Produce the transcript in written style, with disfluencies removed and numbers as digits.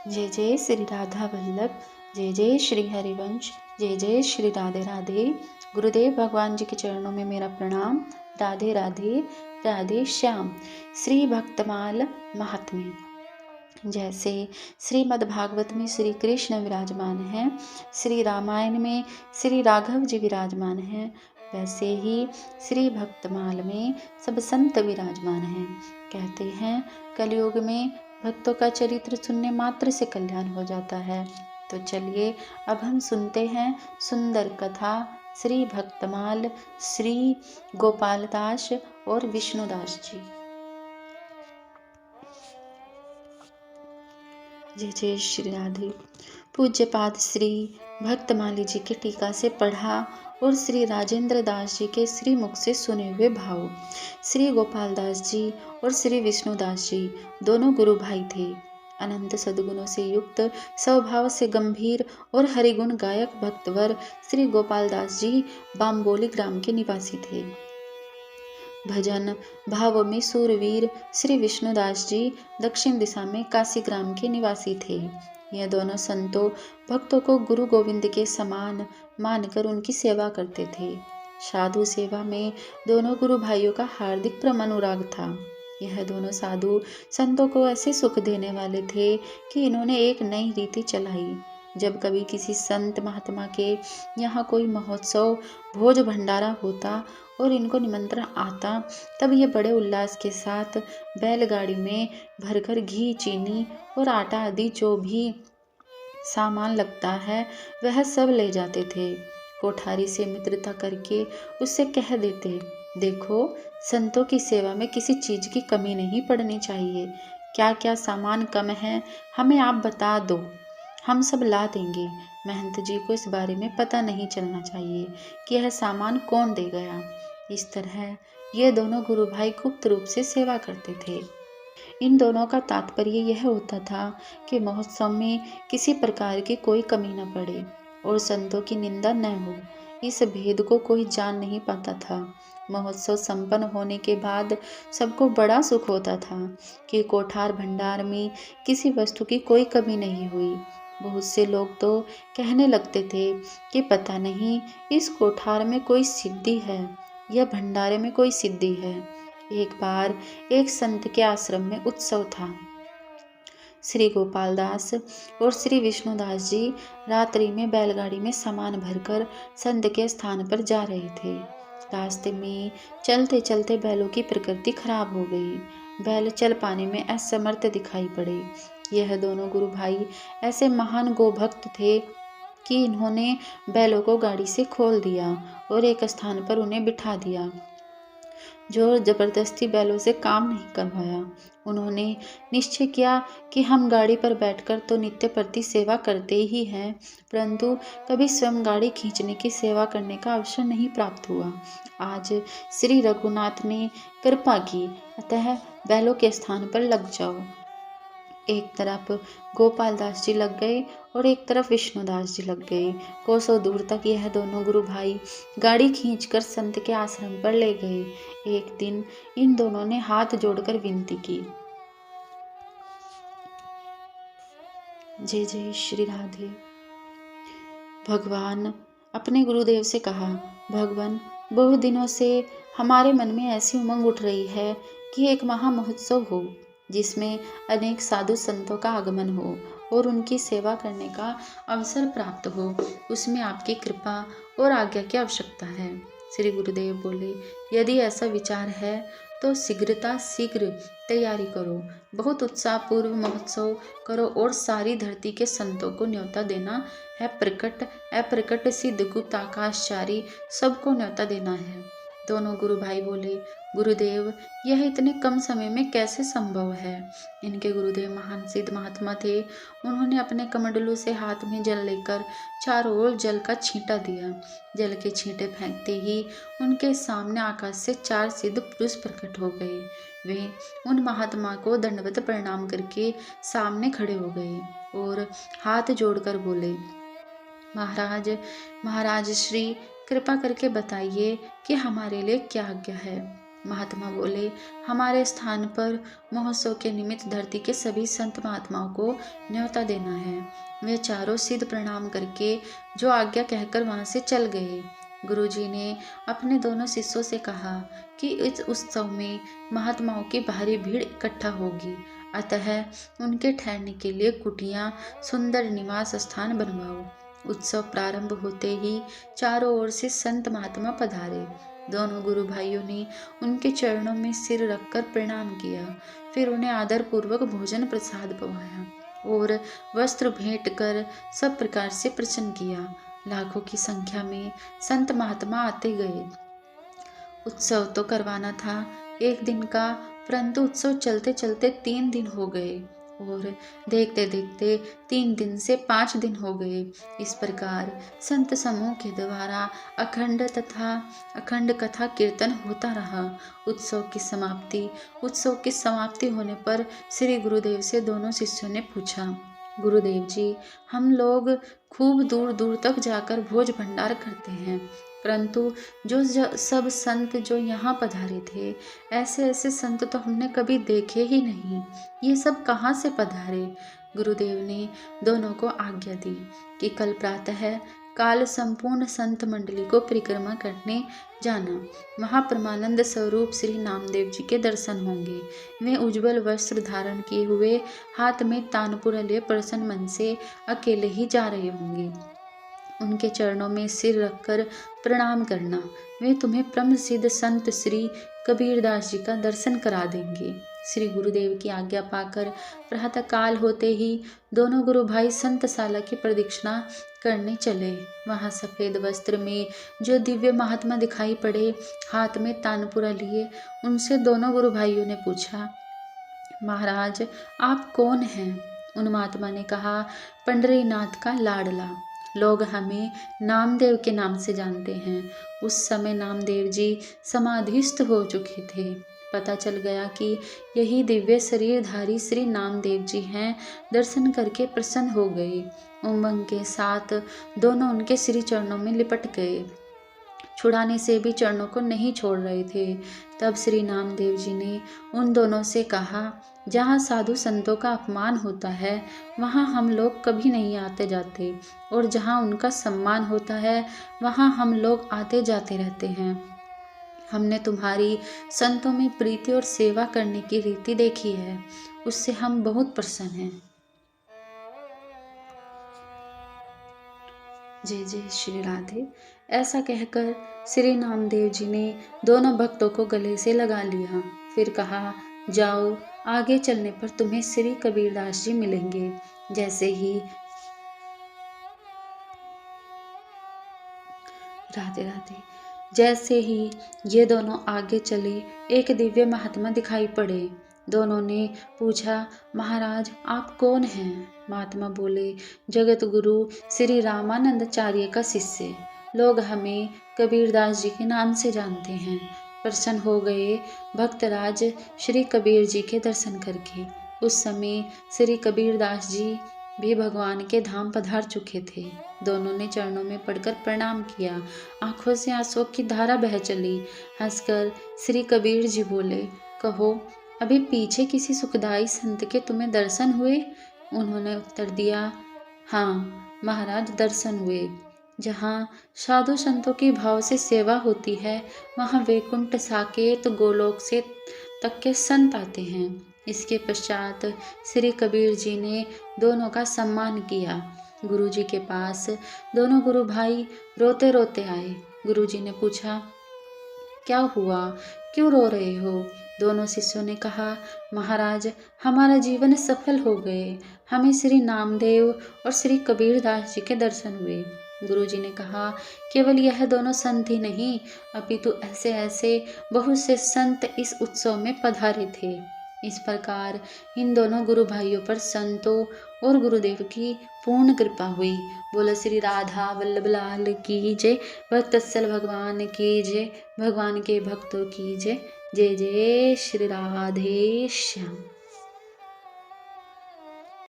जय जय श्री राधा वल्लभ, जय जय श्री हरिवंश, जय जय श्री राधे राधे। गुरुदेव भगवान जी के चरणों में मेरा प्रणाम। राधे राधे, राधे श्याम। श्री भक्तमाल महात्म्य। जैसे श्रीमद् भागवत में श्री कृष्ण विराजमान हैं, श्री रामायण में श्री राघव जी विराजमान हैं, वैसे ही श्री भक्तमाल में सब संत विराजमान हैं। कहते हैं कलयुग में भक्तों का चरित्र सुनने मात्र से कल्याण हो जाता है। तो चलिए अब हम सुनते हैं सुंदर कथा श्री भक्तमाल, श्री गोपालदास और विष्णुदास जी। जय जय श्री राधे। पूज्यपाद श्री भक्तमाली जी के टीका से पढ़ा और श्री राजेंद्र दास जी के श्री मुख से सुने हुए भाव। श्री गोपाल दास जी और श्री विष्णुदास जी दोनों गुरु भाई थे। अनंत सद्गुणों से युक्त, स्वभाव से गंभीर और हरिगुण गायक भक्तवर श्री गोपाल दास जी बाम्बोली ग्राम के निवासी थे। भजन भाव में सूरवीर श्री विष्णुदास जी दक्षिण दिशा में काशी ग्राम के निवासी थे। यह दोनों संतों भक्तों को गुरु गोविंद के समान मानकर उनकी सेवा करते थे। साधु सेवा में दोनों गुरु भाइयों का हार्दिक प्रेम अनुराग था। यह दोनों साधु संतों को ऐसे सुख देने वाले थे कि इन्होंने एक नई रीति चलाई। जब कभी किसी संत महात्मा के यहाँ कोई महोत्सव भोज भंडारा होता और इनको निमंत्रण आता, तब ये बड़े उल्लास के साथ बैलगाड़ी में भरकर घी, चीनी और आटा आदि जो भी सामान लगता है वह सब ले जाते थे। कोठारी से मित्रता करके उससे कह देते, देखो संतों की सेवा में किसी चीज की कमी नहीं पड़नी चाहिए। क्या क्या सामान कम है हमें आप बता दो, हम सब ला देंगे। महंत जी को इस बारे में पता नहीं चलना चाहिए कि यह सामान कौन दे गया। इस तरह ये दोनों गुरु भाई गुप्त रूप से सेवा करते थे। इन दोनों का तात्पर्य यह होता था कि महोत्सव में किसी प्रकार की कोई कमी न पड़े और संतों की निंदा न हो। इस भेद को कोई जान नहीं पाता था। महोत्सव संपन्न होने के बाद सबको बड़ा सुख होता था कि कोठार भंडार में किसी वस्तु की कोई कमी नहीं हुई। बहुत से लोग तो कहने लगते थे कि पता नहीं इस कोठार में कोई सिद्धि है या भंडारे में कोई सिद्धि है। एक बार एक संत के आश्रम में उत्सव था। श्री गोपाल दास और श्री विष्णुदास जी रात्रि में बैलगाड़ी में सामान भरकर संत के स्थान पर जा रहे थे। रास्ते में चलते चलते बैलों की प्रकृति खराब हो गई। बैल चल पाने में असमर्थ दिखाई पड़े। यह दोनों गुरु भाई ऐसे महान गोभक्त थे कि इन्होंने बैलों को गाड़ी से खोल दिया और एक स्थान पर उन्हें बिठा दिया। जोर जबरदस्ती बैलों से काम नहीं करवाया। उन्होंने निश्चय किया कि हम गाड़ी पर बैठकर तो नित्य प्रति सेवा करते ही हैं, परंतु कभी स्वयं गाड़ी खींचने की सेवा करने का अवसर नहीं प्राप्त हुआ। आज श्री रघुनाथ ने कृपा की, अतः बैलों के स्थान पर लग जाओ। एक तरफ गोपाल दास जी लग गए और एक तरफ विष्णुदास जी लग गए। कोसों दूर तक यह दोनों गुरु भाई गाड़ी खींचकर संत के आश्रम पर ले गए। एक दिन इन दोनों ने हाथ जोड़कर विनती की, जय जय श्री राधे। भगवान अपने गुरुदेव से कहा, भगवान बहुत दिनों से हमारे मन में ऐसी उमंग उठ रही है कि एक महा महोत्सव हो जिसमें अनेक साधु संतों का आगमन हो और उनकी सेवा करने का अवसर प्राप्त हो। उसमें आपकी कृपा और आज्ञा की आवश्यकता है। श्री गुरुदेव बोले, यदि ऐसा विचार है तो शीघ्र तैयारी करो। बहुत उत्साहपूर्व महोत्सव करो और सारी धरती के संतों को न्योता देना है। प्रकट अप्रकट सिद्ध गुप्त आकाशचारी सबको न्योता देना है। दोनों गुरु भाई बोले, गुरुदेव यह इतने कम समय में कैसे संभव है। इनके गुरुदेव महान सिद्ध महात्मा थे। उन्होंने अपने कमंडलू से हाथ में जल लेकर चारों ओर जल का छींटा दिया। जल के छींटे फेंकते ही उनके सामने आकाश से 4 सिद्ध पुरुष प्रकट हो गए। वे उन महात्मा को दंडवत प्रणाम करके सामने खड़े हो गए और हाथ जोड़कर बोले, महाराज श्री कृपा करके बताइए कि हमारे लिए क्या आज्ञा है। महात्मा बोले, हमारे स्थान पर महोत्सव के निमित्त धरती के सभी संत महात्माओं को न्योता देना है। वे चारों सिद्ध प्रणाम करके जो आज्ञा कहकर वहां से चल गए। गुरुजी ने अपने दोनों शिष्यों से कहा कि इस उत्सव में महात्माओं की भारी भीड़ इकट्ठा होगी, अतः उनके ठहरने के लिए कुटिया, सुंदर निवास स्थान बनवाओ। उत्सव प्रारंभ होते ही चारों ओर से संत महात्मा पधारे। दोनों गुरु भाइयों ने उनके चरणों में सिर रखकर प्रणाम किया, फिर उन्हें आदर पूर्वक भोजन प्रसाद पवाया और वस्त्र भेंट कर सब प्रकार से प्रसन्न किया। लाखों की संख्या में संत महात्मा आते गए। उत्सव तो करवाना था एक दिन का, परंतु उत्सव चलते चलते 3 दिन हो गए और देखते देखते 3 दिन से 5 दिन हो गए। इस प्रकार संत समूह के द्वारा अखंड कथा कीर्तन होता रहा। उत्सव की समाप्ति होने पर श्री गुरुदेव से दोनों शिष्यों ने पूछा, गुरुदेव जी, हम लोग खूब दूर दूर तक जाकर भोज भंडार करते हैं, परंतु जो सब संत जो यहाँ पधारे थे, ऐसे ऐसे संत तो हमने कभी देखे ही नहीं। ये सब कहाँ से पधारे? गुरुदेव ने दोनों को आज्ञा दी कि कल प्रातः काल संपूर्ण संत मंडली को परिक्रमा करने जाना। महाप्रमानंद स्वरूप श्री नामदेव जी के दर्शन होंगे। वे उज्जवल वस्त्र धारण किए हुए, हाथ में तानपुरा लिए प्रसन्न मन से अकेले ही जा रहे होंगे। उनके चरणों में सिर रखकर प्रणाम करना। वे तुम्हें परम सिद्ध संत श्री कबीरदास जी का दर्शन करा देंगे। श्री गुरुदेव की आज्ञा पाकर प्रातः काल होते ही दोनों गुरु भाई संतशाला की प्रदक्षिणा करने चले। वहां सफेद वस्त्र में जो दिव्य महात्मा दिखाई पड़े, हाथ में तानपुरा लिए, उनसे दोनों गुरु भाइयों ने पूछा, महाराज आप कौन हैं? उन महात्मा ने कहा, पंडरीनाथ का लाडला। लोग हमें नामदेव के नाम से जानते हैं। उस समय नामदेव जी समाधिस्थ हो चुके थे। पता चल गया कि यही दिव्य शरीरधारी श्री नामदेव जी हैं। दर्शन करके प्रसन्न हो गए। उमंग के साथ दोनों उनके श्री चरणों में लिपट गए। छुड़ाने से भी चरणों को नहीं छोड़ रहे थे। तब श्री नामदेव जी ने उन दोनों से कहा, जहाँ साधु संतों का अपमान होता है वहाँ हम लोग कभी नहीं आते जाते, और जहाँ उनका सम्मान होता है वहाँ हम लोग आते जाते रहते हैं। हमने तुम्हारी संतों में प्रीति और सेवा करने की रीति देखी है, उससे हम बहुत प्रसन्न हैं। जय जय श्री राधे। ऐसा कहकर श्री नामदेव जी ने दोनों भक्तों को गले से लगा लिया। फिर कहा, जाओ, आगे चलने पर तुम्हें श्री कबीरदास जी मिलेंगे। राधे राधे। जैसे ही ये दोनों आगे चले, एक दिव्य महात्मा दिखाई पड़े। दोनों ने पूछा, महाराज आप कौन हैं? महात्मा बोले, जगत गुरु श्री रामानंदाचार्य का शिष्य। लोग हमें कबीरदास जी के नाम से जानते हैं। प्रसन्न हो गए भक्तराज श्री कबीर जी के दर्शन करके। उस समय श्री कबीरदास जी भी भगवान के धाम पधार चुके थे। दोनों ने चरणों में पड़कर प्रणाम किया। आंखों से आंसुओं की धारा बह चली। हंसकर श्री कबीर जी बोले, कहो, अभी पीछे किसी सुखदाई संत के तुम्हें दर्शन हुए? उन्होंने उत्तर दिया, हाँ महाराज, दर्शन हुए। जहाँ साधु संतों की भाव से सेवा होती है, वहाँ वैकुंठ साकेत गोलोक से तक के संत आते हैं। इसके पश्चात श्री कबीर जी ने दोनों का सम्मान किया। गुरु जी के पास दोनों गुरु भाई रोते रोते आए। गुरु जी ने पूछा, क्या हुआ, क्यों रो रहे हो? दोनों शिष्यों ने कहा, महाराज हमारा जीवन सफल हो गए। हमें श्री नामदेव और श्री कबीरदास जी के दर्शन हुए। गुरु जी ने कहा, केवल यह दोनों संत ही नहीं, अपितु ऐसे ऐसे बहुत से संत इस उत्सव में पधारे थे। इस प्रकार इन दोनों गुरु भाइयों पर संतों और गुरुदेव की पूर्ण कृपा हुई। बोलो श्री राधा वल्लभ लाल की जय, भक्तवत्सल भगवान की जय, भगवान के भक्तों की जय। जय जय श्री राधे श्याम।